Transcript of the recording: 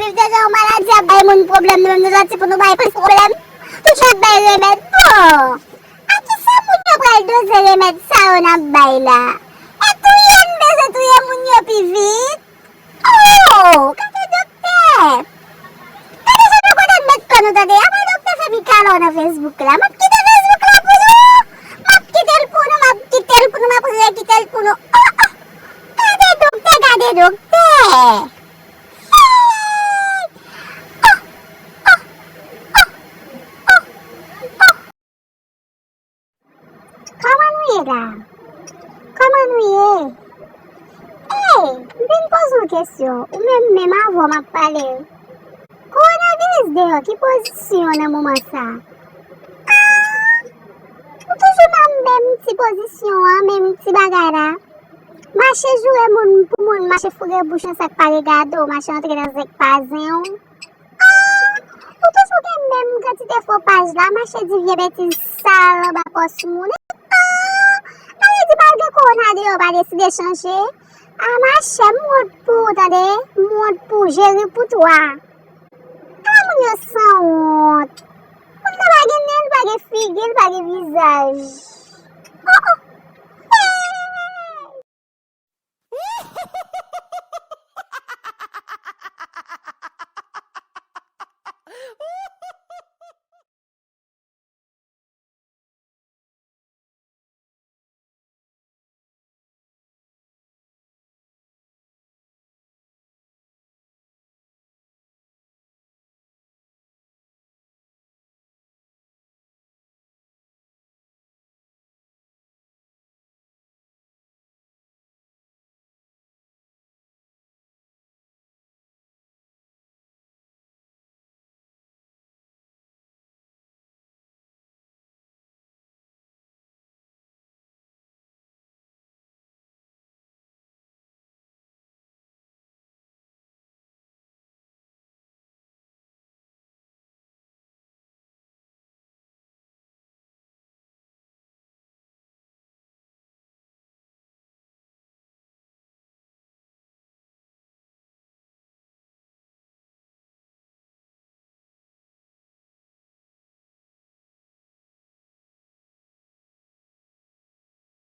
viv deja ou maladi ap bay moun problem nou nou zanti pou nou bay plis problem. Toujou ap bay remed bon. A ki sa moun yo pral doze remed sa ou ap bay la? E touyen beze touyen moun yo pi vit? Oh, kake dokter? Kade sa nou konen met konou tade? Ama dokter fe mi kalon na Facebook la. Map kite Facebook la pou nou? Map kite l pou nou, map kite l pou nou, map kite l pou nou. Oh, oh. Kade dokter, kade dokter? Comment nous y Hey, ben pose une question. Ou même avant m'a parlé. Coronavirus de qui position dans moment ça? Ou toujours même petite position, même petit bagay là. Marché jouer moun pour moun, marché fourrer bouchon sac par gado, marché entrer dans un pase. Ou toujours même quantité faux page là, marché dit vieux bêtise sale ba pos moun. On a dit on va décider de changer. Ah, marché mode pour, t'as mode pour gérer pour toi. Ah, mon yo sans honte. On n'a pas de nez, pas de figure, pas de visage. Oh, oh.